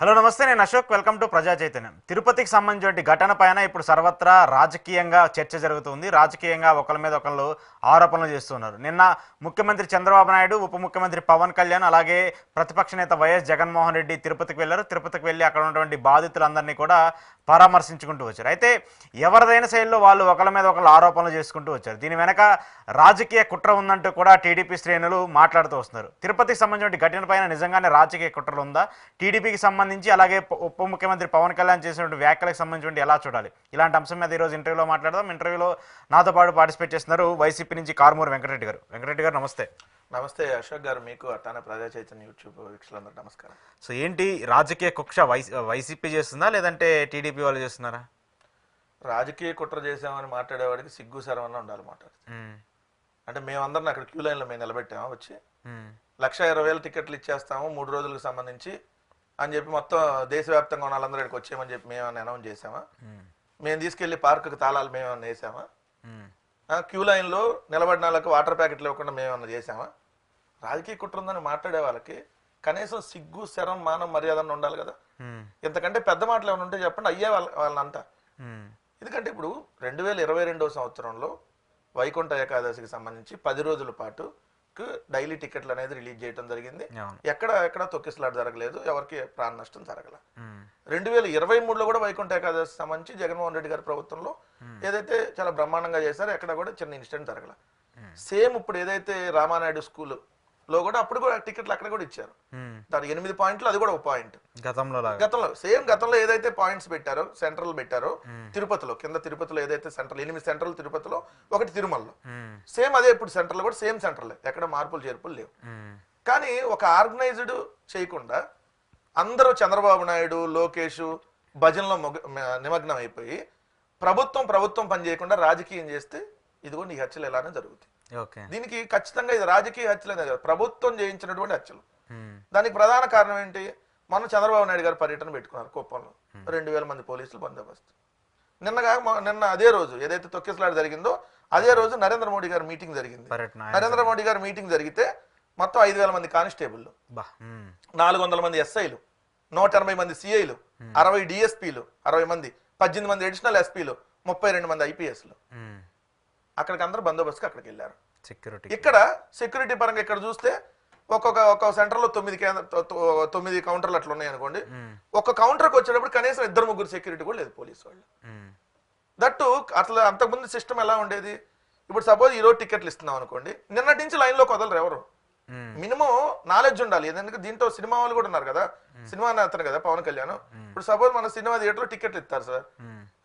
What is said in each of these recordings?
Hello నమస్తే, నేను Ashok. Welcome to ప్రజా చైతన్యం. తిరుపతికి సంబంధించిన ఘటన పైన ఇప్పుడు సర్వత్రా రాజకీయంగా చర్చ జరుగుతుంది. రాజకీయంగా ఒకరి మీద ఒకళ్ళు ఆరోపణలు చేస్తున్నారు. నిన్న ముఖ్యమంత్రి చంద్రబాబు నాయుడు, ఉప ముఖ్యమంత్రి పవన్ కళ్యాణ్, అలాగే ప్రతిపక్ష నేత వైఎస్ జగన్మోహన్ రెడ్డి తిరుపతికి వెళ్ళారు. తిరుపతికి వెళ్ళి అక్కడ ఉన్నటువంటి బాధితులందరినీ కూడా పరామర్శించుకుంటూ వచ్చారు. అయితే ఎవరిదైన శైలిలో వాళ్ళు ఒకరి మీద ఒకళ్ళు ఆరోపణలు చేసుకుంటూ వచ్చారు. దీని వెనక రాజకీయ కుట్ర ఉందంటూ కూడా టీడీపీ శ్రేణులు మాట్లాడుతూ వస్తున్నారు. తిరుపతికి సంబంధించిన ఘటన పైన నిజంగానే రాజకీయ కుట్రలు ఉందా? టీడీపీకి సంబంధించి అలాగే ఉప ముఖ్యమంత్రి పవన్ కళ్యాణ్ చేసినటువంటి వ్యాఖ్యలకు సంబంధించి ఎలా చూడాలి? ఇలాంటి అంశం మీద ఈరోజు ఇంటర్వ్యూలో మాట్లాడదాం. ఇంటర్వ్యూలో నాతో పాటు పార్టిసిపేట్ చేస్తున్నారు వైసీపీ నుంచి కారుమూరి వెంకటరెడ్డి గారు. వెంకటరెడ్డి గారు నమస్తే. నమస్తే అశోక్ గారు, మీకు అట్లానే ప్రజా చైతన్య యూట్యూబ్ వీక్షకులందరూ నమస్కారం. సో ఏంటి రాజకీయ కుక్ష వైసీపీ చేస్తుందా లేదంటే టీడీపీ వాళ్ళు చేస్తున్నారా? రాజకీయ కుట్ర చేసామని మాట్లాడేవాడికి సిగ్గు శరవన్న ఉండాలి మాట్లాడు. అంటే మేమందరం అక్కడ క్యూ లైన్లో మేము నిలబెట్టాము. వచ్చి 1,20,000 టికెట్లు ఇచ్చేస్తాము 3 రోజులకు సంబంధించి అని చెప్పి మొత్తం దేశవ్యాప్తంగా ఉన్న వాళ్ళందరూ ఇక్కడికి వచ్చేయమని చెప్పి మేమన్నా అనౌన్స్ చేసామా? మేము తీసుకెళ్లి పార్కుకి తాళాలు మేమన్నా వేసామా? క్యూ లైన్లో నిలబడిన వాళ్ళకి వాటర్ ప్యాకెట్లు ఇవ్వకుండా మేమన్నా చేసామా? రాజకీయ కుట్ర ఉందని మాట్లాడే వాళ్ళకి కనీసం సిగ్గు శరం మానం మర్యాద ఉండాలి కదా. ఇంతకంటే పెద్ద మాటలు ఏమైనా ఉంటే చెప్పండి, అయ్యే వాళ్ళంతా. ఎందుకంటే ఇప్పుడు 2022వ సంవత్సరంలో వైకుంఠ ఏకాదశికి సంబంధించి 10 రోజుల పాటు డైలీ టికెట్లు అనేది రిలీజ్ చేయడం జరిగింది. ఎక్కడ తొక్కిసలాట జరగలేదు, ఎవరికి ప్రాణ నష్టం జరగల. 2023లో కూడా వైకుంఠ ఏకాదశి సంబంధించి జగన్మోహన్ రెడ్డి గారి ప్రభుత్వంలో ఏదైతే చాలా బ్రహ్మాండంగా చేశారో ఎక్కడ కూడా చిన్న ఇన్సిడెంట్ జరగల. సేమ్ ఇప్పుడు ఏదైతే రామానాయుడు స్కూల్ లో కూడా అప్పుడు కూడా టికెట్లు అక్కడ కూడా ఇచ్చారు. దాని 8 పాయింట్లు, అది కూడా ఒక పాయింట్. గతంలో ఏదైతే పాయింట్స్ పెట్టారో, సెంట్రల్ పెట్టారో తిరుపతిలో, కింద తిరుపతిలో ఏదైతే సెంట్రల్ 8 సెంట్రల్ తిరుపతిలో, 1 తిరుమలలో, సేమ్ అదే ఇప్పుడు సెంట్రల్ కూడా సేమ్ సెంట్రల్, ఎక్కడ మార్పులు చేర్పులు లేవు. కానీ ఒక ఆర్గనైజ్డ్ చేయకుండా అందరూ చంద్రబాబు నాయుడు, లోకేష్ భజనలో నిమగ్నం అయిపోయి ప్రభుత్వం పని చేయకుండా రాజకీయం చేస్తే ఇదిగో నీ హత్యలు ఎలానే జరుగుతాయి. దీనికి ఖచ్చితంగా ఇది రాజకీయ హత్యలే కాదు, ప్రభుత్వం చేయించినటువంటి హత్యలు. దానికి ప్రధాన కారణం ఏంటి? మనం చంద్రబాబు నాయుడు గారు పర్యటన పెట్టుకున్నారు కుప్పంలో, 2,000 మంది పోలీసులు బందోబస్తు. నిన్న అదే రోజు ఏదైతే తొక్కిసలాట జరిగిందో అదే రోజు నరేంద్ర మోడీ గారి మీటింగ్ జరిగింది. నరేంద్ర మోడీ గారి మీటింగ్ జరిగితే మొత్తం 5,000 మంది కానిస్టేబుల్, 400 మంది ఎస్ఐలు, 180 మంది సిఐలు, 60 డిఎస్పీలు, 60 మంది, 18 మంది అడిషనల్ ఎస్పీలు, 32 మంది ఐపీఎస్లు అక్కడికి అందరూ బందోబస్తుకి అక్కడికి వెళ్ళారు. ఇక్కడ సెక్యూరిటీ పరంగా ఇక్కడ చూస్తే ఒక్కొక్క సెంటర్ లో 9 కౌంటర్లు అట్లా ఉన్నాయి అనుకోండి. ఒక కౌంటర్కి వచ్చేటప్పుడు కనీసం 2-3 సెక్యూరిటీ కూడా లేదు పోలీసు వాళ్ళు. దట్టు అట్లా అంతకుముందు సిస్టమ్ ఎలా ఉండేది? ఇప్పుడు సపోజ్ ఈ రోజు టికెట్లు ఇస్తున్నాం అనుకోండి, నిన్నటి నుంచి లైన్ లోకి వదలరు ఎవరు. మినిమం నాలెడ్జ్ ఉండాలి. ఎందుకంటే దీంట్లో సినిమా వాళ్ళు కూడా ఉన్నారు కదా, సినిమా అతను కదా పవన్ కళ్యాణ్. ఇప్పుడు సపోజ్ మన సినిమా థియేటర్ లో టికెట్లు ఇస్తారు సార్,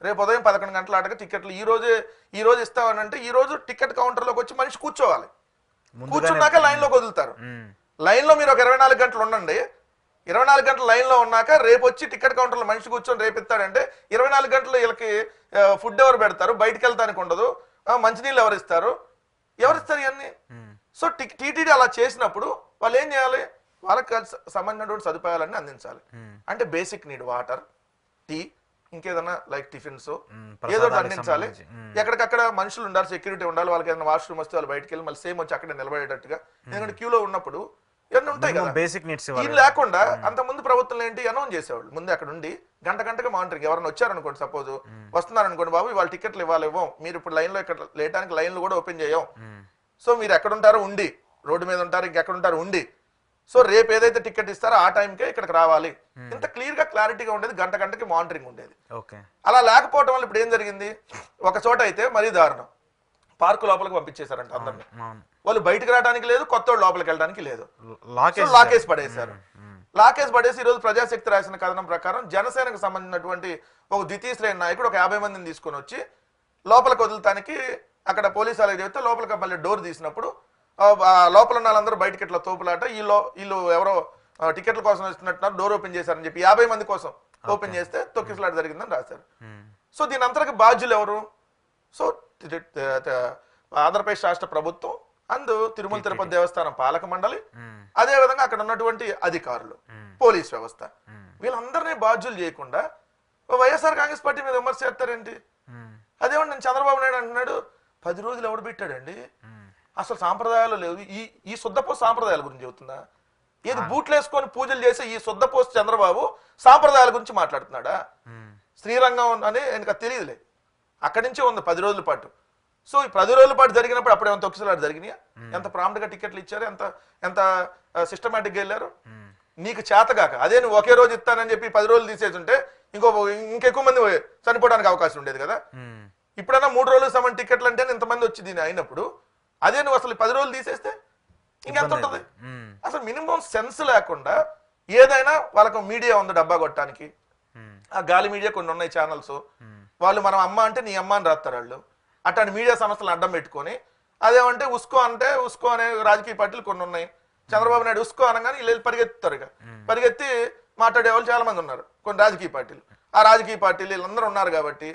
రేపు ఉదయం 11 గంటల ఆటగా టికెట్లు ఈ రోజు ఇస్తామనంటే ఈ రోజు టికెట్ కౌంటర్ లోకి వచ్చి మనిషి కూర్చోవాలి. కూర్చున్నాక లైన్ లోకి వదులుతారు. లైన్ లో మీరు ఒక 24 గంటలు ఉండండి. 24 గంటల లైన్ లో ఉన్నాక రేపు వచ్చి టికెట్ కౌంటర్ లో మనిషి కూర్చొని రేపు ఇస్తాడంటే 24 గంటలు వీళ్ళకి ఫుడ్ ఎవరు పెడతారు? బయటకు వెళ్తానికి ఉండదు, మంచినీళ్ళు ఎవరిస్తారు ఇవన్నీ. సో టీటీడీ అలా చేసినప్పుడు వాళ్ళు ఏం చేయాలి? వాళ్ళకి సంబంధించినటువంటి సదుపాయాలన్నీ అందించాలి. అంటే బేసిక్ నీడ్ వాటర్, టీ, ఇంకేదన్నా లైక్ టిఫిన్స్ ఏదో అందించాలి. ఎక్కడికక్కడ మనుషులు ఉండాలి, సెక్యూరిటీ ఉండాలి. వాళ్ళకి ఏదైనా వాష్రూమ్ వస్తే వాళ్ళు బయటకు వెళ్ళి మళ్ళీ సేమ్ వచ్చి అక్కడే నిలబడేటట్టుగా. ఎందుకంటే క్యూలో ఉన్నప్పుడు ఇవన్నీ ఉంటాయి కదా, బేసిక్ నీడ్స్. ఇది లేకుండా అంత ముందు ప్రభుత్వం ఏంటి అనౌన్స్ చేసేవాళ్ళు, ముందు అక్కడ ఉండి గంటగా మానిటరింగ్. ఎవరైనా వచ్చారనుకోండి, సపోజ్ వస్తున్నారనుకోండి, బాబు వాళ్ళు టికెట్లు ఇవ్వం, మీరు ఇప్పుడు లైన్ లో ఇక్కడ లేటానికి లైన్లు కూడా ఓపెన్ చేయం, సో మీరు ఎక్కడుంటారో ఉండి, రోడ్డు మీద ఉంటారు, ఇంకెక్కడుంటారు ఉండి, సో రేపు ఏదైతే టికెట్ ఇస్తారో ఆ టైంకే ఇక్కడికి రావాలి. ఇంత క్లియర్ గా క్లారిటీగా ఉండేది, గంటకి మానిటరింగ్ ఉండేది. అలా లేకపోవడం వల్ల ఇప్పుడు ఏం జరిగింది? ఒక చోట అయితే మరీ దారుణం, పార్కు లోపలికి పంపించేశారంట అందరినీ. వాళ్ళు బయటకు రావడానికి లేదు, కొత్త వాళ్ళు లోపలికి వెళ్ళడానికి లేదు, లాకేసి పడేశారు. లాకేసి పడేసి ఈ రోజు ప్రజాశక్తి రాసిన కథనం ప్రకారం జనసేనకు సంబంధించినటువంటి ఒక ద్వితీయ శ్రేణి నాయకుడు ఒక 50 మందిని తీసుకొని వచ్చి లోపలికి వదులుతానికి అక్కడ పోలీసు వాళ్ళకి చెబితే లోపలికి మళ్ళీ డోర్ తీసినప్పుడు లోపల ఉన్న వాళ్ళందరూ బయటకి ఇట్లా తోపులాట, వీళ్ళు ఎవరో టికెట్ల కోసం వస్తున్నట్టున్నారు, డోర్ ఓపెన్ చేశారని చెప్పి 50 మంది కోసం ఓపెన్ చేస్తే తొక్కిసలాట జరిగిందని రాశారు. సో దీని అంతటికి బాధ్యులు ఎవరు? సో ఆంధ్రప్రదేశ్ రాష్ట్ర ప్రభుత్వం అందు తిరుమల తిరుపతి దేవస్థానం పాలక మండలి, అదే విధంగా అక్కడ ఉన్నటువంటి అధికారులు, పోలీస్ వ్యవస్థ, వీళ్ళందరినీ బాధ్యులు చేయకుండా వైఎస్ఆర్ కాంగ్రెస్ పార్టీ మీద విమర్శ చేస్తారేంటి? అదేమంటే నేను చంద్రబాబు నాయుడు అంటున్నాడు 10 రోజులు ఎవడు పెట్టాడండి, అసలు సాంప్రదాయాలు లేవు. ఈ శుద్ధపో సాంప్రదాయాల గురించి చెబుతుందా? ఏది బూట్లు వేసుకొని పూజలు చేసి ఈ శుద్ధపోస్తు చంద్రబాబు సాంప్రదాయాల గురించి మాట్లాడుతున్నాడా? శ్రీరంగం అని எனக்கு తెలియదులే, అక్కడి నుంచే ఉంది 10 రోజుల పాటు. సో ఈ 10 రోజుల పాటు జరిగినప్పుడు అప్పుడు ఏమైనా తొక్కిసలాట జరిగినాయా? ఎంత ప్రాంప్ట్ గా టికెట్లు ఇచ్చారు, ఎంత ఎంత సిస్టమేటిక్ గా వెళ్ళారు? నీకు చేతగాక అదే నువ్వు ఒకే రోజు ఇస్తానని చెప్పి 10 రోజులు తీసేసి ఉంటే ఇంకెక్కువ మంది చనిపోవడానికి అవకాశం ఉండేది కదా. ఇప్పుడన్నా 3 రోజులు సమాన్ టికెట్లు అంటే ఇంతమంది వచ్చి దీని అయినప్పుడు అదే నువ్వు అసలు 10 రోజులు తీసేస్తే ఇంకెంత ఉంటుంది? అసలు మినిమం సెన్స్ లేకుండా ఏదైనా వాళ్ళకు మీడియా ఉంది డబ్బా కొట్టడానికి. ఆ గాలి మీడియా కొన్ని ఉన్నాయి ఛానల్స్, వాళ్ళు మనం అమ్మ అంటే నీ అమ్మ అని రాస్తారు వాళ్ళు. అట్లాంటి మీడియా సంస్థలు అడ్డం పెట్టుకొని అదేమంటే ఉస్కో అంటే ఉస్కో అనే రాజకీయ పార్టీలు కొన్ని ఉన్నాయి. చంద్రబాబు నాయుడు ఉస్కో అనగానే వీళ్ళు పరిగెత్తుతారు. ఇక పరిగెత్తి మాట్లాడే వాళ్ళు చాలా మంది ఉన్నారు కొన్ని రాజకీయ పార్టీలు. ఆ రాజకీయ పార్టీలు వీళ్ళందరూ ఉన్నారు కాబట్టి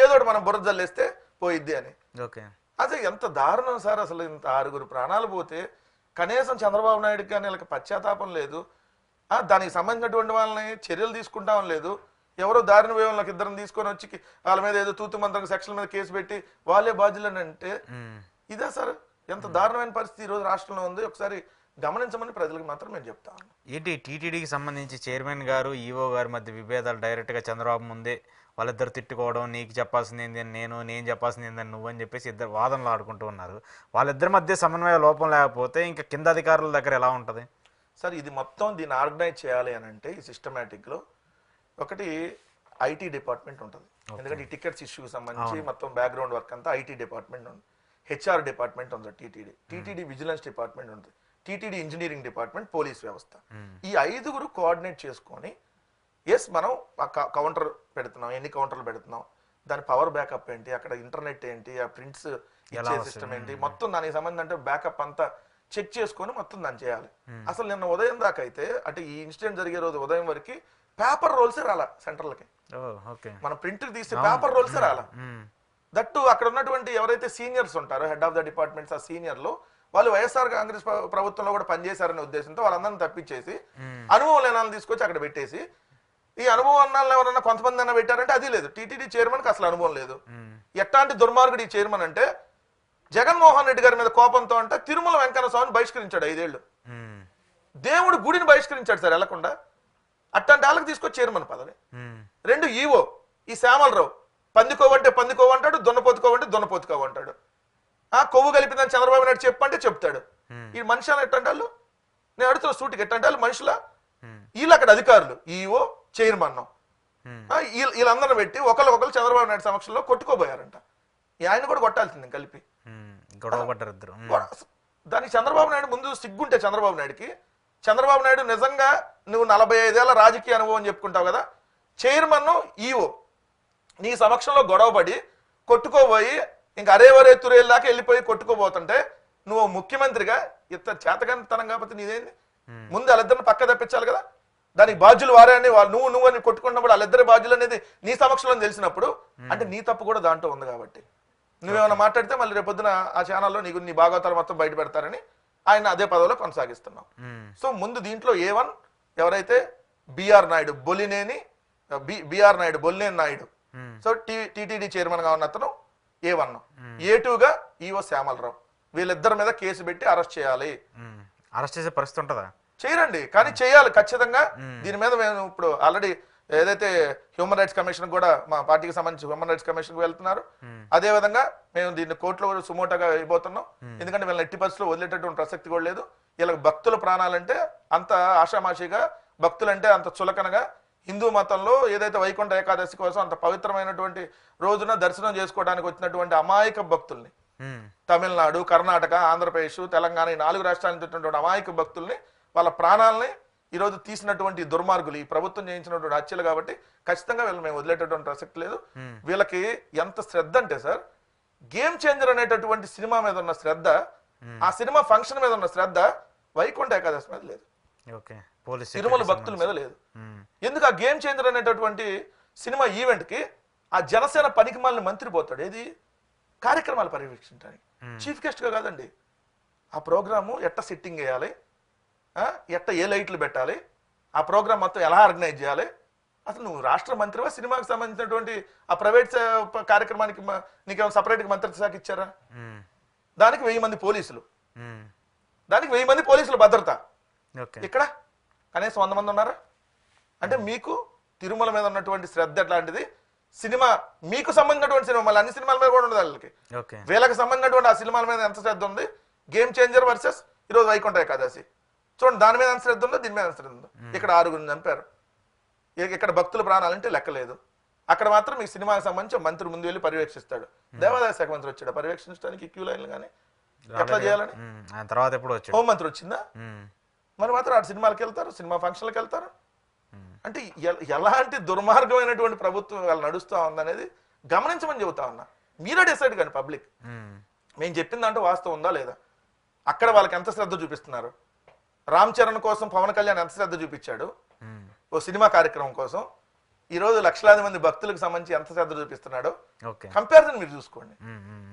ఏదోటి మనం బుర్ర జల్లేస్తే పోయిద్ది అని. అసలు ఎంత దారుణం సార్, అసలు ఇంత 6 ప్రాణాలు పోతే కనీసం చంద్రబాబు నాయుడుకి కానీ వీళ్ళకి పశ్చాత్తాపం లేదు. దానికి సంబంధించినటువంటి వాళ్ళని చర్యలు తీసుకుంటాం లేదు. ఎవరో దారిన వేయంలోకి ఇద్దరిని తీసుకొని వచ్చి వాళ్ళ మీద ఏదో తూతు మంత్రం సెక్షన్ల మీద కేసు పెట్టి వాళ్ళే బాధ్యులని అంటే ఇదే సార్ ఎంత దారుణమైన పరిస్థితి ఈరోజు రాష్ట్రంలో ఉంది. ఒకసారి గమనించమని ప్రజలకు మాత్రం నేను చెప్తాను. ఏంటి టీటీడీకి సంబంధించి చైర్మన్ గారు ఈఓ గారి మధ్య విభేదాలు డైరెక్ట్గా చంద్రబాబు ముందే వాళ్ళిద్దరు తిట్టుకోవడం, నీకు చెప్పాల్సింది ఏంది నేను చెప్పాల్సింది ఏందని నువ్వు అని చెప్పేసి ఇద్దరు వాదనలు ఆడుకుంటూ ఉన్నారు. వాళ్ళిద్దరి మధ్య సమన్వయ లోపం లేకపోతే ఇంకా కింద అధికారుల దగ్గర ఎలా ఉంటుంది సార్? ఇది మొత్తం దీన్ని ఆర్గనైజ్ చేయాలి అని అంటే ఈ సిస్టమేటిక్లో ఒకటి ఐటీ డిపార్ట్మెంట్ ఉంటుంది. ఎందుకంటే ఈ టికెట్స్ ఇష్యూకి సంబంధించి మొత్తం బ్యాక్గ్రౌండ్ వర్క్ అంతా ఐటీ డిపార్ట్మెంట్ ఉంది. హెచ్ఆర్ డిపార్ట్మెంట్ ఉంది, టీటీడీ విజిలెన్స్ డిపార్ట్మెంట్ ఉంది, టీటీడీ ఇంజనీరింగ్ డిపార్ట్మెంట్, పోలీస్ వ్యవస్థ. ఈ 5 కోఆర్డినేట్ చేసుకొని ఎస్ మనం కౌంటర్ పెడుతున్నాం, ఎన్ని కౌంటర్లు పెడుతున్నాం, దాని పవర్ బ్యాకప్ ఏంటి, అక్కడ ఇంటర్నెట్ ఏంటి, ఆ ప్రింట్స్ ఇచ్చే సిస్టమ్ ఏంటి, మొత్తం దానికి సంబంధించి అంటే బ్యాకప్ అంతా చెక్ చేసుకొని మొత్తం దాన్ని చేయాలి. అసలు నిన్న ఉదయం దాకా అయితే అంటే ఈ ఇన్సిడెంట్ జరిగే రోజు ఉదయం వరకు పేపర్ రోల్సే రాలా సెంటర్లకి. మనం ప్రింట్ తీస్తే పేపర్ రోల్సే రాలా. దట్టు అక్కడ ఉన్నటువంటి ఎవరైతే సీనియర్స్ ఉంటారో హెడ్ ఆఫ్ ద డిపార్ట్మెంట్స్, ఆ సీనియర్లు వాళ్ళు వైఎస్ఆర్ కాంగ్రెస్ ప్రభుత్వంలో కూడా పనిచేశారనే ఉద్దేశంతో వాళ్ళందరినీ తప్పించేసి అనుభవం లేని వాళ్ళని తీసుకొచ్చి అక్కడ పెట్టేసి ఈ అనుభవం అన్నాళ్ళు ఎవరన్నా కొంతమంది అన్న పెట్టారంటే అది లేదు. టీటీడీ చైర్మన్కి అసలు అనుభవం లేదు. ఎట్లాంటి దుర్మార్గుడు ఈ చైర్మన్ అంటే జగన్మోహన్ రెడ్డి గారి మీద కోపంతో అంటే తిరుమల వెంకన్న స్వామిని బహిష్కరించాడు 5 ఏళ్ళు. దేవుడు గుడిని బహిష్కరించాడు సార్ వెళ్లకుండా. అట్లాంటి వాళ్ళకి తీసుకొచ్చి చైర్మన్ పదవి. 2 ఈవో ఈ శ్యామలరావు పందికోవంటే పందికోవంటాడు, దున్నపోతుకోవంటే దున్నపోతుకోవంటాడు. కొవ్వు కలిపిందని చంద్రబాబు నాయుడు చెప్పంటే చెప్తాడు. ఈ మనుషులు ఎట్టంటే వాళ్ళు నేను అడుగుతున్న సూటికి ఎట్టంటే వాళ్ళు మనుషుల వీళ్ళు అక్కడ అధికారులు ఈవో చైర్మన్ వీళ్ళందరిని పెట్టి ఒకరు చంద్రబాబు నాయుడు సమక్షంలో కొట్టుకోబోయారంట. ఆయన కూడా కొట్టాల్సింది కలిపి దానికి చంద్రబాబు నాయుడు ముందు సిగ్గుంటే చంద్రబాబు నాయుడుకి, చంద్రబాబు నాయుడు నిజంగా నువ్వు 45 ఏళ్ల రాజకీయ అనుభవం చెప్పుకుంటావు కదా, చైర్మన్ ఈవో నీ సమక్షంలో గొడవపడి కొట్టుకోబోయి ఇంకా అరేవరే తురేళ్ళ దాకా వెళ్ళిపోయి కొట్టుకోబోతుంటే నువ్వు ముఖ్యమంత్రిగా ఇంత చేతగానితనం కాకపోతే నీదేంది? ముందు వాళ్ళిద్దరిని పక్క తప్పించాలి కదా. దానికి బాధ్యులు వారే అని నువ్వు అని కొట్టుకున్నప్పుడు వాళ్ళిద్దరి బాధ్యులు అనేది నీ సమక్షంలో తెలిసినప్పుడు అంటే నీ తప్పు కూడా దాంట్లో ఉంది. కాబట్టి నువ్వేమైనా మాట్లాడితే మళ్ళీ రేపొద్దున ఆ ఛానల్లో నీ భాగవతాలు మొత్తం బయట పెడతారని ఆయన అదే పదవిలో కొనసాగిస్తున్నాం. సో ముందు దీంట్లో A1 ఎవరైతే BR Naidu Bollineni Naidu, so TTD chairman గా ఉన్న అతను A1, A2గా ఈవో శ్యామలరావు, వీళ్ళిద్దరి మీద కేసు పెట్టి అరెస్ట్ చేయాలి. అరెస్ట్ చేసే పరిస్థితి ఉంటుందా? చేయరండి, కానీ చేయాలి ఖచ్చితంగా. దీని మీద మేము ఇప్పుడు ఆల్రెడీ ఏదైతే హ్యూమన్ రైట్స్ కమిషన్ కూడా మా పార్టీకి సంబంధించి హ్యూమన్ రైట్స్ కమిషన్ కు వెళ్తున్నారు. అదే విధంగా మేము దీన్ని కోర్టులో కూడా సుమోటోగా అయిపోతున్నాం. ఎందుకంటే వీళ్ళని ఎట్టి పరిస్థితుల్లో వదిలేటటువంటి ప్రసక్తి కూడా లేదు. వీళ్ళకి భక్తుల ప్రాణాలంటే అంత ఆషామాషిగా, భక్తులంటే అంత చులకనగా, హిందూ మతంలో ఏదైతే వైకుంఠ ఏకాదశి కోసం అంత పవిత్రమైనటువంటి రోజున దర్శనం చేసుకోవడానికి వచ్చినటువంటి అమాయక భక్తుల్ని తమిళనాడు, కర్ణాటక, ఆంధ్రప్రదేశ్, తెలంగాణ ఈ 4 రాష్ట్రాల నుంచి వచ్చినటువంటి అమాయక భక్తుల్ని వాళ్ళ ప్రాణాలని ఈరోజు తీసినటువంటి దుర్మార్గులు ఈ ప్రభుత్వం చేయించినటువంటి హత్యలు. కాబట్టి ఖచ్చితంగా వీళ్ళు మేము వదిలేటటువంటి ప్రసక్తి లేదు. వీళ్ళకి ఎంత శ్రద్ధ అంటే సార్, గేమ్ చేంజర్ అనేటటువంటి సినిమా మీద ఉన్న శ్రద్ధ, ఆ సినిమా ఫంక్షన్ మీద ఉన్న శ్రద్ధ వైకుంఠ ఏకాదశి మీద లేదు, తిరుమల భక్తుల మీద లేదు. ఎందుకు? ఆ గేమ్ చేంజర్ అనేటటువంటి సినిమా ఈవెంట్ కి ఆ జనసేన పనికి మాలిన మంత్రి పోతాడు. ఏది? కార్యక్రమాలు పర్యవేక్షించడానికి చీఫ్ గెస్ట్ గా కాదండి. ఆ ప్రోగ్రాము ఎట్ట సెట్టింగ్ వేయాలి, ఎట్ట ఏ లైట్లు పెట్టాలి, ఆ ప్రోగ్రామ్ మొత్తం ఎలా ఆర్గనైజ్ చేయాలి. అసలు నువ్వు రాష్ట్ర మంత్రివా? సినిమాకి సంబంధించినటువంటి ఆ ప్రైవేట్ కార్యక్రమానికి నీకేమైనా సపరేట్గా మంత్రిత్వ శాఖ ఇచ్చారా? దానికి 1000 మంది పోలీసులు, దానికి 1000 మంది పోలీసులు భద్రత. ఓకే. ఇక్కడ కనీసం 100 మంది ఉన్నారా? అంటే మీకు తిరుమల మీద ఉన్నటువంటి శ్రద్ధ ఎట్లాంటిది, సినిమా మీకు సంబంధించినటువంటి సినిమా, మళ్ళీ అన్ని సినిమాల మీద కూడా ఉండదు వాళ్ళకి. ఓకే. వీళ్ళకి సంబంధించినటువంటి ఆ సినిమాల మీద ఎంత శ్రద్ధ ఉంది. గేమ్ చేంజర్ వర్సెస్ ఈరోజు వైకుంఠ ఏకాదశి చూడండి, దాని మీద ఎంత శ్రద్ధ ఉందో దీని మీద ఎంత శ్రద్ధ ఉందో. ఇక్కడ 6 చంపారు, ఇక్కడ భక్తుల ప్రాణాలంటే లెక్కలేదు. అక్కడ మాత్రం ఈ సినిమాకి సంబంధించి మంత్రి ముందు వెళ్ళి పర్యవేక్షిస్తాడు. దేవాదాయ శాఖ మంత్రి వచ్చాడు పర్యవేక్షించడానికి క్యూ లైన్లు కానీ ఎట్లా చేయాలని. తర్వాత ఎప్పుడు వచ్చాడు? హోంమంత్రి వచ్చిందా? మరి మాత్రం ఆ సినిమాలకు వెళ్తారు, సినిమా ఫంక్షన్లకు వెళ్తారు. అంటే ఎలాంటి దుర్మార్గమైనటువంటి ప్రభుత్వం వాళ్ళు నడుస్తూ ఉందనేది గమనించమని చెబుతా ఉన్నా. మీరే డిసైడ్ కానీ పబ్లిక్ మేము చెప్పిన దాంట్లో వాస్తవం ఉందా లేదా. అక్కడ వాళ్ళకి ఎంత శ్రద్ధ చూపిస్తున్నారు. రామ్ చరణ్ కోసం పవన్ కళ్యాణ్ ఎంత శ్రద్ధ చూపించాడు ఓ సినిమా కార్యక్రమం కోసం. ఈ రోజు లక్షలాది మంది భక్తులకు సంబంధించి ఎంత శ్రద్ధ చూపిస్తున్నాడో కంపారిజన్ మీరు చూసుకోండి.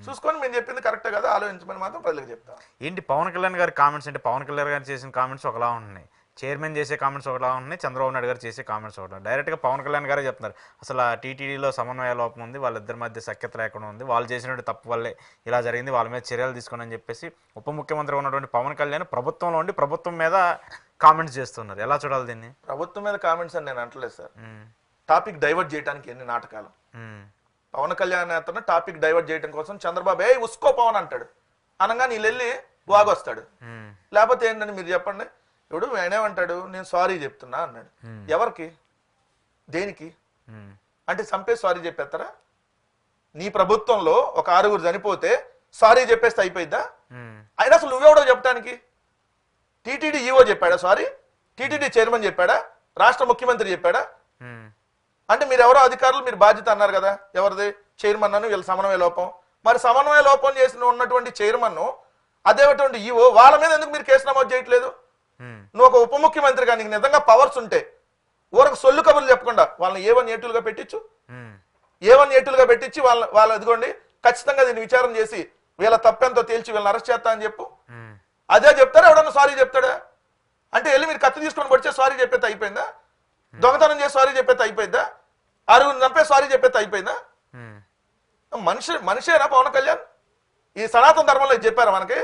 చూసుకొని మేము చెప్పింది కరెక్టే కదా ఆలోచించమని మాత్రం ప్రజలకు చెప్తాం. ఏంటి పవన్ కళ్యాణ్ గారి కామెంట్స్ అంటే పవన్ కళ్యాణ్ గారు చేసిన కామెంట్స్ ఒకలా ఉన్నాయి, చైర్మన్ చేసే కామెంట్స్ ఒకలా ఉన్నాయి, చంద్రబాబు నాయుడు గారు చేసే కామెంట్స్ ఒకలా. డైరెక్ట్గా పవన్ కళ్యాణ్ గారే చెప్తున్నారు అసలు టీటీడీలో సమన్వయ లోపం ఉంది, వాళ్ళిద్దరి మధ్య సఖ్యత లేకుండా ఉంది, వాళ్ళు చేసినటువంటి తప్పు వల్లే ఇలా జరిగింది, వాళ్ళ మీద చర్యలు తీసుకోండి అని చెప్పేసి ఉప ముఖ్యమంత్రి ఉన్నటువంటి పవన్ కళ్యాణ్ ప్రభుత్వంలో ఉండి ప్రభుత్వం మీద కామెంట్స్ చేస్తున్నారు. ఎలా చూడాలి దీన్ని? ప్రభుత్వం మీద కామెంట్స్ అని నేను అంటలేదు సార్. టాపిక్ డైవర్ట్ చేయడానికి ఎన్ని నాటకాలు. పవన్ కళ్యాణ్ అతను టాపిక్ డైవర్ట్ చేయడం కోసం చంద్రబాబు ఉస్కో పవన్ అంటాడు, అనగా నీళ్ళు వెళ్ళి వాగొస్తాడు. లేకపోతే ఏంటని మీరు చెప్పండి. ఇప్పుడు ఆయనేమంటాడు, నేను సారీ చెప్తున్నా అన్నాడు. ఎవరికి, దేనికి? అంటే చంపే సారీ చెప్పేస్తారా? నీ ప్రభుత్వంలో ఒక 6 చనిపోతే సారీ చెప్పేస్తే అయిపోయిద్దా? అయినా అసలు నువ్వెవడో చెప్పడానికి? టీటీడీ ఈవో చెప్పాడా సారీ? టీటీడీ చైర్మన్ చెప్పాడా? రాష్ట్ర ముఖ్యమంత్రి చెప్పాడా? అంటే మీరు ఎవరో అధికారులు మీరు బాధ్యత అన్నారు కదా, ఎవరిది? చైర్మన్ అను వీళ్ళ సమన్వయ లోపం. మరి సమన్వయ లోపం చేసిన ఉన్నటువంటి చైర్మన్ అదేటువంటి ఈవో వాళ్ళ మీద ఎందుకు మీరు కేసు నమోదు చేయట్లేదు? నువ్వు ఒక ఉప ముఖ్యమంత్రిగా నీకు నిజంగా పవర్స్ ఉంటే ఊరకు సొల్లు కబుర్లు చెప్పకుండా వాళ్ళని A1 A2లుగా పెట్టించు. A1 A2లుగా పెట్టించి వాళ్ళ ఎదుగోండి ఖచ్చితంగా దీన్ని విచారణ చేసి వీళ్ళ తప్పెంతో తేల్చి వీళ్ళని అరెస్ట్ చేస్తా అని చెప్పు. అదే చెప్తారా? ఎవడన్నా సారీ చెప్తాడా? అంటే వెళ్ళి మీరు కత్తి తీసుకొని పడితే సారీ చెప్పేది అయిపోయిందా? దొంగతనం చేసి సారీ చెప్పేది అయిపోయిందా? 6 చంపే సారీ చెప్పేది అయిపోయిందా? మనిషేనా పవన్ కళ్యాణ్? ఈ సనాతన ధర్మంలో చెప్పారా మనకి?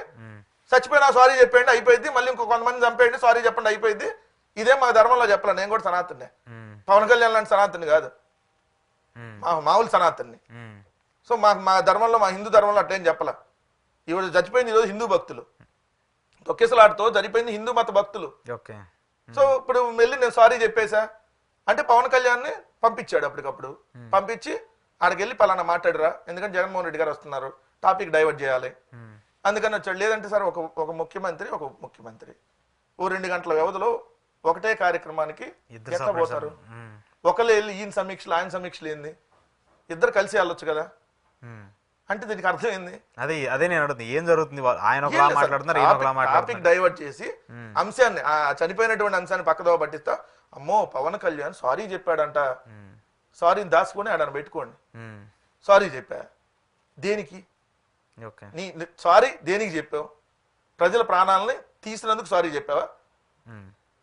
చచ్చిపోయినా సారీ చెప్పేయండి అయిపోయింది, మళ్ళీ ఇంకో కొంతమంది చంపేయండి సారీ చెప్పండి అయిపోయింది. ఇదే మా ధర్మంలో చెప్పలే. నేను కూడా సనాతన్నే, పవన్ కళ్యాణ్ లాంటి సనాతన్ని కాదు, మామూలు సనాతన్ని. సో మా ధర్మంలో, మా హిందూ ధర్మంలో అట్లేం చెప్పలే. ఈరోజు చచ్చిపోయింది ఈరోజు హిందూ భక్తులు, తొక్కేసలాడుతో చనిపోయింది హిందూ మత భక్తులు. సో ఇప్పుడు వెళ్ళి నేను సారీ చెప్పేశా అంటే పవన్ కళ్యాణ్ని పంపించాడు. అప్పటికప్పుడు పంపించి ఆడికి వెళ్ళి పలానా మాట్లాడరా, ఎందుకంటే జగన్మోహన్ రెడ్డి గారు వస్తున్నారు, టాపిక్ డైవర్ట్ చేయాలి అందుకని వచ్చాడు. లేదంటే సార్ ఒక ముఖ్యమంత్రి ఓ 2 గంటల వ్యవధిలో ఒకటే కార్యక్రమానికి ఎట్లా పోతారు? ఒకళ్ళు వెళ్ళి ఈయన సమీక్షలు ఆయన సమీక్షలు ఏంది? ఇద్దరు కలిసి వెళ్ళొచ్చు కదా. అంటే దీనికి అర్థం ఏంది? అదే నేను అడుగుతుంది, ఏం జరుగుతుంది? ఆయన టాపిక్ డైవర్ట్ చేసి అంశాన్ని, ఆ చనిపోయినటువంటి అంశాన్ని పక్కదో పట్టిస్తా. అమ్మో పవన్ కళ్యాణ్ సారీ చెప్పాడంట, సారీని దాచుకొని ఆడని పెట్టుకోండి. సారీ చెప్పా దేనికి? నీ సారీ దేనికి చెప్పావు? ప్రజల ప్రాణాలని తీసినందుకు సారీ చెప్పావా?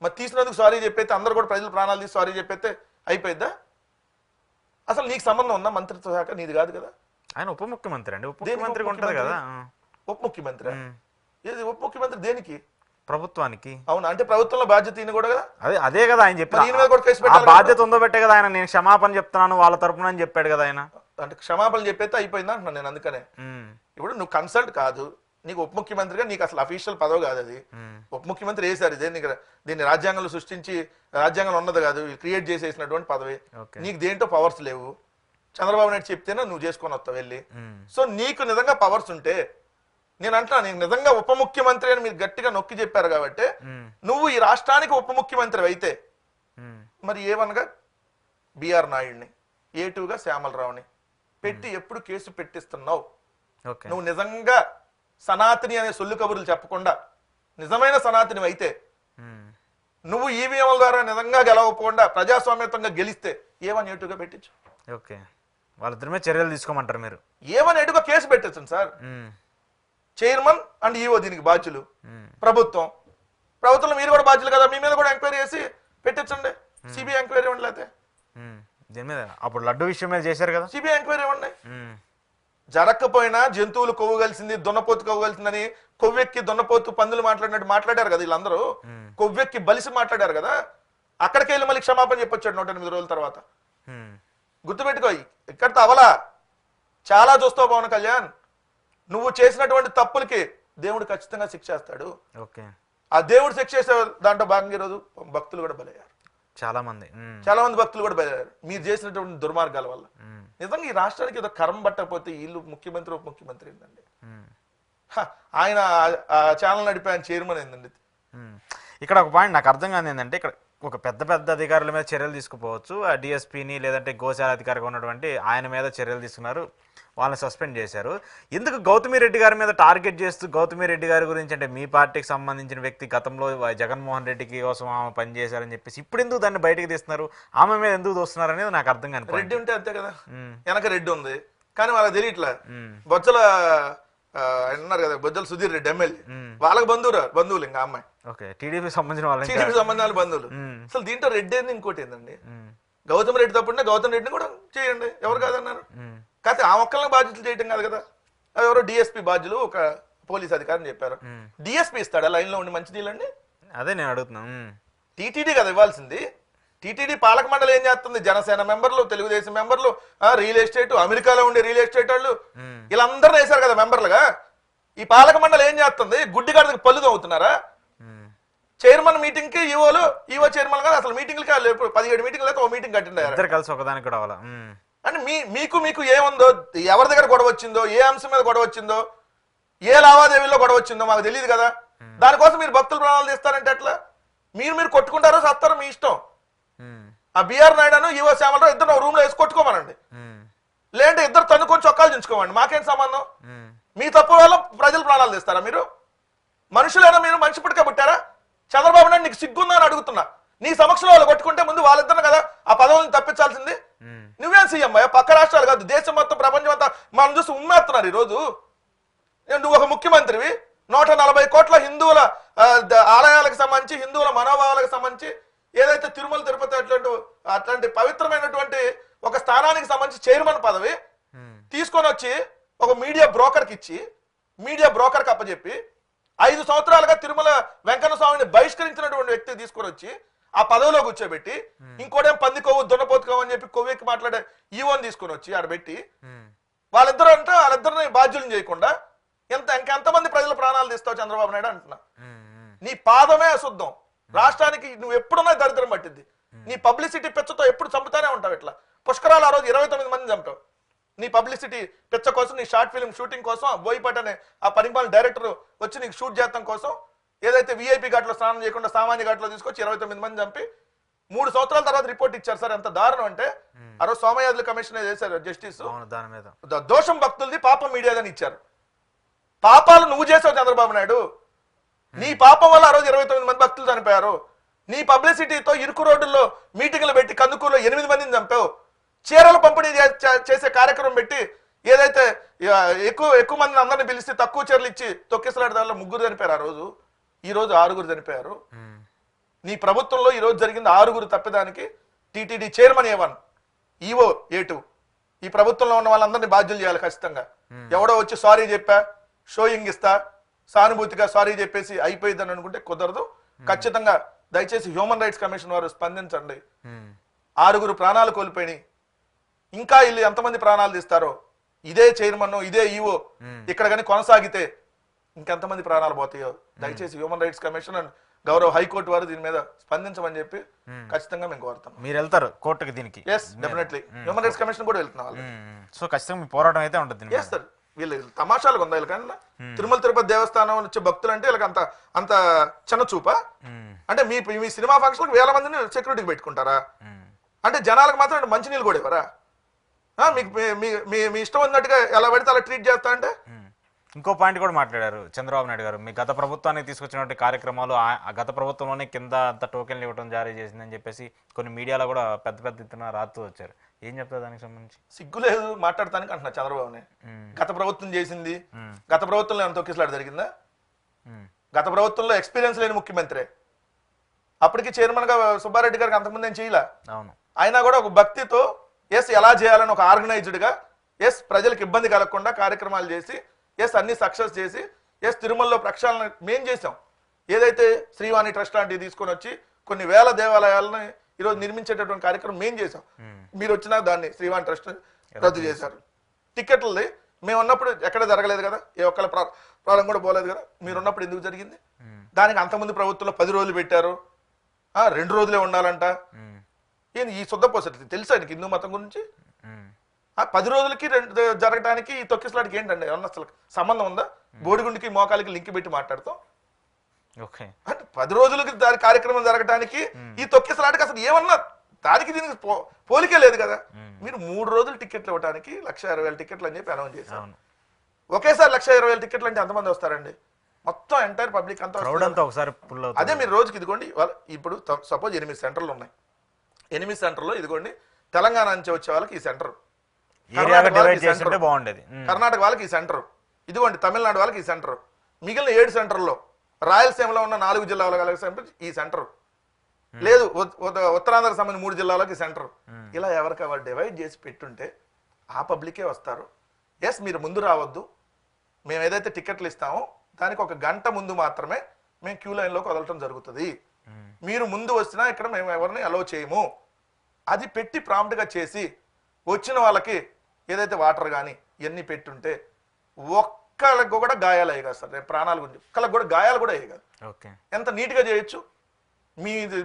మరి తీసినందుకు సారీ చెప్పైతే అందరు కూడా ప్రజల ప్రాణాలు తీసి సారీ చెప్పైతే అయిపోయిద్దా? అసలు నీకు సంబంధం ఉందా? మంత్రిత్వ శాఖ నీది కాదు కదా. ఆయన ఉప ముఖ్యమంత్రి అండి, ఉప ముఖ్యమంత్రి ఉంటుంది కదా. ఉప ముఖ్యమంత్రి ఏది? ఉప ముఖ్యమంత్రి దేనికి? ప్రభుత్వానికి. అవునా? అంటే ప్రభుత్వంలో బాధ్యత ఈయన కూడా కదా. అదే కదా ఆయన చెప్పారు, బాధ్యత ఉందో పెట్టే కదా ఆయన. నేను క్షమాపణ చెప్తున్నాను వాళ్ళ తరపున అని చెప్పాడు కదా ఆయన. అంటే క్షమాపణ చెప్పైతే అయిపోయిందా అంటున్నాను నేను. అందుకనే ఇప్పుడు నువ్వు కన్సల్ట్ కాదు, నీకు ఉప ముఖ్యమంత్రిగా నీకు అసలు అఫీషియల్ పదవి కాదు అది. ఉప ముఖ్యమంత్రి వేసారు దీన్ని రాజ్యాంగంలో సృష్టించి, రాజ్యాంగంలో ఉన్నది కాదు, క్రియేట్ చేసేసినటువంటి పదవి. నీకు దేంటో పవర్స్ లేవు. చంద్రబాబు నాయుడు చెప్తేనే నువ్వు చేసుకొని వస్తావు వెళ్ళి. సో నీకు నిజంగా పవర్స్ ఉంటే, నేను అంటున్నా నీకు నిజంగా ఉప ముఖ్యమంత్రి అని మీరు గట్టిగా నొక్కి చెప్పారు కాబట్టి నువ్వు ఈ రాష్ట్రానికి ఉప ముఖ్యమంత్రి అయితే మరి A1గా బిఆర్ నాయుడిని, A2గా శ్యామలరావుని పెట్టి ఎప్పుడు కేసు పెట్టిస్తున్నావు? నువ్వు నిజంగా సనాతని అనే సొల్లు కబుర్లు చెప్పకుండా నిజమైన సనాతని అయితే, నువ్వు ఈవీఎంల ద్వారా నిజంగా గెలవకుండా ప్రజాస్వామ్యతంగా గెలిస్తే A1 A2గా పెట్టించు. ఓకే, వాళ్ళిద్దరి మీద చర్యలు తీసుకోమంటారు మీరు? A1 A2గా కేసు పెట్టచ్చు సార్. చైర్మన్ అండ్ ఈవో దీనికి బాధ్యులు. ప్రభుత్వంలో మీరు కూడా బాధ్యులు కదా, మీ మీద కూడా ఎంక్వైరీ చేసి పెట్టించండి. సిబిఐ ఎంక్వైరీ ఇవ్వండి. లేకపోతే దీని మీద అప్పుడు లడ్డు విషయం మీద చేశారు కదా, సిబిఐ ఎంక్వైరీ ఇవ్వండి. జరగకపోయినా జంతువులు కొవ్వు కలిసింది, దున్నపోతు కొవ్వు కలిసిందని కొవ్వెక్కి దున్నపోతు పందులు మాట్లాడినట్టు మాట్లాడారు కదా వీళ్ళందరూ. కొవ్వెక్కి బలిసి మాట్లాడారు కదా, అక్కడికి వెళ్ళి మళ్ళీ క్షమాపణ చెప్పొచ్చాడు 108 రోజుల తర్వాత. గుర్తుపెట్టుకో, ఇక్కడితో అవలా చాలా చూస్తావు పవన్ కళ్యాణ్. నువ్వు చేసినటువంటి తప్పులకి దేవుడు ఖచ్చితంగా శిక్షేస్తాడు. ఆ దేవుడు శిక్ష చేసే దాంట్లో భాగంగా ఈరోజు భక్తులు కూడా బలయ్యారు. చాలా మంది భక్తులు కూడా బలయ్యారు మీరు చేసినటువంటి దుర్మార్గాల వల్ల. నిజంగా ఈ రాష్ట్రానికి ఏదో కర్మ పట్టకపోతే వీళ్ళు ముఖ్యమంత్రి ఉప ముఖ్యమంత్రి ఏంటండి, ఆయన ఛానల్ నడిపే ఆయన చైర్మన్ ఏందండి. ఇక్కడ ఒక పాయింట్ నాకు అర్థం కాదు ఏంటంటే, ఇక్కడ ఒక పెద్ద అధికారుల మీద చర్యలు తీసుకుపోవచ్చు, ఆ డిఎస్పీని లేదంటే గోశాల అధికారిగా ఉన్నటువంటి ఆయన మీద చర్యలు తీసుకున్నారు, వాళ్ళని సస్పెండ్ చేశారు. ఎందుకు గౌతమి రెడ్డి గారి మీద టార్గెట్ చేస్తూ గౌతమి రెడ్డి గారి గురించి, అంటే మీ పార్టీకి సంబంధించిన వ్యక్తి, గతంలో జగన్మోహన్ రెడ్డికి కోసం ఆమె పనిచేశారని చెప్పేసి ఇప్పుడు ఎందుకు దాన్ని బయటకు తీస్తున్నారు, ఆమె మీద ఎందుకు దోస్తున్నారు అనేది నాకు అర్థం కాదు. రెడ్డి ఉంటే అంతే కదా, వెనక రెడ్డి ఉంది కానీ వాళ్ళకి తెలియట్లే. బొజ్జల అన్నారు కదా, బొజ్జల సుధీర్ రెడ్డి ఎమ్మెల్యే, వాళ్ళకి బంధువులు ఇంకా అమ్మాయి టీడీపీ సంబంధించిన వాళ్ళు, టీడీపీ సంబంధాలు బంధువులు. అసలు దీంట్లో రెడ్డి ఏంది, ఇంకోటి ఏందండి, గౌతమ్ రెడ్డి తప్పుంటే గౌతమ్ రెడ్డిని కూడా చేయండి, ఎవరు కాదన్నారు. కాకపోతే ఆ ఒక్కళ్ళని బాధ్యతలు చేయటం కాదు కదా, అది ఎవరో డిఎస్పీ బాధ్యులు ఒక పోలీస్ అధికారిని చెప్పారు. డిఎస్పీ ఇస్తాడా లైన్ లో ఉండి మంచి నీళ్ళండి? అదే నేను అడుగుతున్నాను. టీటీడీ కదా ఇవ్వాల్సింది. టీటీడీ పాలక మండలి ఏం చేస్తుంది, జనసేన మెంబర్లు, తెలుగుదేశం మెంబర్లు, రియల్ ఎస్టేట్, అమెరికాలో ఉండే రియల్ ఎస్టేట్ వాళ్ళు, వీళ్ళందరినీ వేశారు కదా మెంబర్లుగా. ఈ పాలక మండలి ఏం చేస్తుంది, గుడ్డిగాడికి పళ్ళు తవ్వుతున్నారా? చైర్మన్ మీటింగ్ కి ఈవో చైర్మన్ గా అసలు మీటింగ్లకి 17 మీటింగ్లు అయితే ఓ మీటింగ్ కట్టిండారు కలిసి ఒకదానికి కూడా అవ్వాలి. అంటే మీకు ఏముందో, ఎవరి దగ్గర గొడవ వచ్చిందో, ఏ అంశం మీద గొడవ వచ్చిందో, ఏ లావాదేవీలో గొడవ వచ్చిందో మాకు తెలియదు కదా. దానికోసం మీరు భక్తుల ప్రాణాలు తీస్తారంటే ఎట్లా? మీరు కొట్టుకుంటారో సత్తారో మీ ఇష్టం. ఆ బిఆర్ నాయుడు ఈవో శ్యామలరావు ఇద్దరు రూమ్ లో వేసి కొట్టుకోమనండి, లేదంటే ఇద్దరు తన్నుకొని చొక్కాలు దించుకోమండి, మాకేం సంబంధం. మీ తప్పు వల్ల ప్రజల ప్రాణాలు తీస్తారా? మీరు మనుషులైనా, మీరు మనిషి పుట్టుక పుట్టారా? చంద్రబాబు నాయుడు నీకు సిగ్గుందా అని అడుగుతున్నా. నీ సమక్షంలో వాళ్ళు కొట్టుకుంటే ముందు వాళ్ళిద్దరు కదా ఆ పదవులను తప్పించాల్సింది. నువ్వేం సీఎం అయ్యా, పక్క రాష్ట్రాలు కాదు దేశం మొత్తం ప్రపంచం అంతా మనం చూసి ఉమ్మేస్తున్నారు ఈరోజు. నువ్వు ఒక ముఖ్యమంత్రివి, 140 కోట్ల హిందువుల ఆలయాలకు సంబంధించి, హిందువుల మనోభావాలకు సంబంధించి, ఏదైతే తిరుమల తిరుపతి అట్లాంటి పవిత్రమైనటువంటి ఒక స్థానానికి సంబంధించి చైర్మన్ పదవి తీసుకొని వచ్చి ఒక మీడియా బ్రోకర్కి ఇచ్చి, మీడియా బ్రోకర్కి అప్పచెప్పి 5 సంవత్సరాలుగా తిరుమల వెంకన్న స్వామిని బహిష్కరించినటువంటి వ్యక్తి తీసుకొని వచ్చి ఆ పదవిలో కూర్చోబెట్టి, ఇంకోటేం పంది కొవ్వు దున్నపోతు కొవ్వు అని చెప్పి కొవ్వెక్కి మాట్లాడే ఈవోని తీసుకొని వచ్చి ఆడబెట్టి, వాళ్ళిద్దరిని బాధ్యులను చేయకుండా ఇంకెంతమంది ప్రజల ప్రాణాలు తీస్తావు చంద్రబాబు నాయుడు అంటున్నా. నీ పాదమే అశుద్ధం. రాష్ట్రానికి నువ్వు ఎప్పుడున్నా దరిద్రం పట్టింది. నీ పబ్లిసిటీ పెచ్చతో ఎప్పుడు చంపుతానే ఉంటావు. ఇట్లా పుష్కరాలు ఆ రోజు 29 మంది చంపావు. నీ పబ్లిసిటీ పెచ్చ కోసం, నీ షార్ట్ ఫిల్మ్ షూటింగ్ కోసం, బోయిపాట్ అనే ఆ పరిమాణ డైరెక్టర్ వచ్చి నీకు షూట్ చేస్తాం కోసం, ఏదైతే విఐపి ఘాట్లో స్నానం చేయకుండా సామాన్య ఘాట్లో తీసుకొచ్చి 29 మంది చంపి 3 సంవత్సరాల తర్వాత రిపోర్ట్ ఇచ్చారు సార్. ఎంత దారుణం అంటే, ఆ రోజు సోమయాజుల కమిషన్ చేశారు జస్టిస్, దోషం భక్తులది, పాపం మీడియాదని ఇచ్చారు. పాపాలు నువ్వు చేసావు చంద్రబాబు నాయుడు. నీ పాపం వల్ల ఆ రోజు 29 మంది భక్తులు చనిపోయారు. నీ పబ్లిసిటీతో ఇరుకు రోడ్డుల్లో మీటింగ్లు పెట్టి కందుకూరులో 8 మందిని చంపావు. చీరలు పంపిణీ చేసే కార్యక్రమం పెట్టి, ఏదైతే ఎక్కువ మందిని అందరిని పిలిస్తే తక్కువ చీరలు ఇచ్చి తొక్కిసలాడే దానిలో 3 చనిపోయారు. ఆ రోజు ఈ రోజు 6 చనిపోయారు. నీ ప్రభుత్వంలో ఈ రోజు జరిగింది 6 తప్పిదానికి TTD chairman A1, EO A2, ఈ ప్రభుత్వంలో ఉన్న వాళ్ళందరినీ బాధ్యులు చేయాలి ఖచ్చితంగా. ఎవడో వచ్చి సారీ చెప్పా, షోయింగ్ ఇస్తా, సానుభూతిగా సారీ చెప్పేసి అయిపోయిందని అనుకుంటే కుదరదు. ఖచ్చితంగా దయచేసి హ్యూమన్ రైట్స్ కమిషన్ వారు స్పందించండి. 6 ప్రాణాలు కోల్పోయి ఇంకా వీళ్ళు ఎంతమంది ప్రాణాలు తీస్తారో, ఇదే చైర్మన్, ఇదే ఈవో ఇక్కడ కానీ కొనసాగితే ఇంకెంతమంది ప్రాణాలు పోతాయో. దయచేసి హ్యూమన్ రైట్స్ కమిషన్ అండ్ గౌరవ హైకోర్టు వారు దీని మీద స్పందించమని చెప్పి ఖచ్చితంగా మేము కోరుతాం. మీరు వెళ్తారు కోర్టుకి దీనికి? Yes, definitely human rights commission కూడా వెళ్తున్నాం. సో ఖచ్చితంగా మీ పోరాటం అయితే ఉంటుంది. ఎస్ సార్, వీళ్ళు తమాషాలుగా ఉందా వీళ్ళకన్నా? తిరుమల తిరుపతి దేవస్థానం వచ్చే భక్తులు అంటే వీళ్ళకి అంత చిన్న చూపా? అంటే మీ సినిమా ఫంక్షన్ 1000 మందిని సెక్యూరిటీకి పెట్టుకుంటారా? అంటే జనాలకు మాత్రం మంచినీళ్ళు కూడా ఇవ్వరా? మీకు మీ ఇష్టం ఉన్నట్టుగా ఎలా పడితే అలా ట్రీట్ చేస్తా అంటే. ఇంకో పాయింట్ కూడా మాట్లాడారు చంద్రబాబు నాయుడు గారు, మీ గత ప్రభుత్వానికి తీసుకొచ్చినటువంటి కార్యక్రమాలు ఆ గత ప్రభుత్వంలోనే కింద అంత టోకెన్లు ఇవ్వడం జారీ చేసిందని చెప్పేసి కొన్ని మీడియాలో కూడా పెద్ద ఎత్తున రాస్తూ వచ్చారు. ఏం చెప్తారు దానికి సంబంధించి? సిగ్గు లేదు మాట్లాడతానికి అంటున్నా చంద్రబాబుని. గత ప్రభుత్వం చేసింది, గత ప్రభుత్వంలో ఏమైనా తొక్కిసలాట జరిగిందా? గత ప్రభుత్వంలో ఎక్స్పీరియన్స్ లేని ముఖ్యమంత్రి. అప్పటికి చైర్మన్ గా సుబ్బారెడ్డి గారికి అంతకుముందు ఏం చేయలే. అవును. అయినా కూడా ఒక భక్తితో ఎలా చేయాలని ఒక ఆర్గనైజ్డ్ గా ఎస్ ప్రజలకు ఇబ్బంది కలగకుండా కార్యక్రమాలు చేసి ఎస్ అన్ని సక్సెస్ చేసి ఎస్ తిరుమలలో ప్రక్షాళన మేం చేసాం. ఏదైతే శ్రీవాణి ట్రస్ట్ లాంటివి తీసుకొని వచ్చి కొన్ని వేల దేవాలయాలను ఈరోజు నిర్మించేటటువంటి కార్యక్రమం మేం చేసాం. మీరు వచ్చినా దాన్ని శ్రీవాణి ట్రస్ట్ రద్దు చేశారు. టికెట్లది మేము ఉన్నప్పుడు ఎక్కడ జరగలేదు కదా, ఏ ఒక్కళ్ళ ప్రాబ్లం కూడా పోలేదు కదా. మీరు ఉన్నప్పుడు ఎందుకు జరిగింది? దానికి అంతమంది ప్రభుత్వంలో 10 రోజులు పెట్టారు, 2 రోజులే ఉండాలంట. ఏంది ఈ శుద్ధపోసటి తెలుసా నీకు హిందూ మతం గురించి? 10 రోజులకి జరగడానికి ఈ తొక్కిసలాడికి ఏంటండి ఏమన్నా అసలు సంబంధం ఉందా? బోడిగుండికి మోకాలికి లింక్ పెట్టి మాట్లాడతాం. అంటే 10 రోజులకి దాని కార్యక్రమం జరగడానికి ఈ తొక్కిసలాడికి అసలు ఏమన్నా దానికి దీనికి పోలికే లేదు కదా. మీరు 3 రోజులు టికెట్లు ఇవ్వడానికి 1,60,000 టికెట్లు అని చెప్పి అనౌన్స్ చేశారు. ఒకేసారి 1,20,000 టికెట్లు అంటే ఎంతమంది వస్తారండి? మొత్తం ఎంటైర్ పబ్లిక్ అంతా ఒకసారి. అదే మీరు రోజుకి ఇదిగోండి ఇప్పుడు సపోజ్ 8 సెంటర్లు ఉన్నాయి. 8 సెంటర్లో ఇదిగోండి తెలంగాణ నుంచి వచ్చే వాళ్ళకి ఈ సెంటర్, కర్ణాటక వాళ్ళకి ఈ సెంటర్, ఇదిగోండి తమిళనాడు వాళ్ళకి ఈ సెంటర్, మిగిలిన 7 సెంటర్లో రాయలసీమలో ఉన్న 4 జిల్లాల కలిగి సెంటర్ ఈ సెంటర్, లేదు ఉత్తరాంధ్రకు సంబంధించిన 3 జిల్లాలకి సెంటర్. ఇలా ఎవరికెవరు డివైడ్ చేసి పెట్టుంటే ఆ పబ్లికే వస్తారు. ఎస్ మీరు ముందు రావద్దు, మేము ఏదైతే టికెట్లు ఇస్తామో దానికి 1 గంట ముందు మాత్రమే మేము క్యూ లైన్లోకి వదలటం జరుగుతుంది. మీరు ముందు వచ్చినా ఇక్కడ మేము ఎవరిని అలౌ చేయము. అది పెట్టి ప్రాంప్ట్గా చేసి వచ్చిన వాళ్ళకి ఏదైతే వాటర్ కానీ ఇవన్నీ పెట్టుంటే ఒక్కళ్ళకి కూడా గాయాలు అయ్యి కదా సార్. రేపు ప్రాణాల గురించి ఒక్కళ్ళకి కూడా గాయాలు కూడా అయ్యి కదా. ఎంత నీట్గా చేయొచ్చు.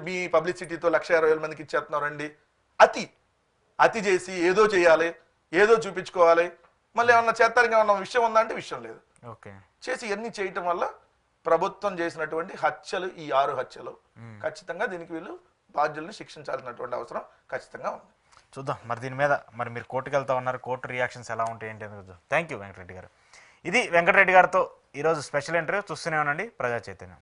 మీ పబ్లిసిటీతో 1,60,000 మందికి ఇచ్చేస్తున్నారండి. అతి చేసి ఏదో చేయాలి, ఏదో చూపించుకోవాలి, మళ్ళీ ఏమన్నా చేస్తానికి ఏమన్నా విషయం ఉందా అంటే విషయం లేదు. చేసి ఇవన్నీ చేయటం వల్ల ప్రభుత్వం చేసినటువంటి హత్యలు, ఈ 6 హత్యలు ఖచ్చితంగా దీనికి వీళ్ళు బాధ్యులను శిక్షించాల్సినటువంటి అవసరం ఖచ్చితంగా ఉంది. చూద్దాం మరి దీని మీద. మరి మీరు కోర్టుకు వెళ్తా ఉన్నారు, కోర్టు రియాక్షన్స్ ఎలా ఉంటాయి ఏంటి అని చూద్దాం. థ్యాంక్ యూ వెంకటరెడ్డి గారు. ఇది వెంకటరెడ్డి గారితో ఈరోజు స్పెషల్ ఇంటర్వ్యూ. చూస్తూనే ఉండండి ప్రజా చైతన్యం.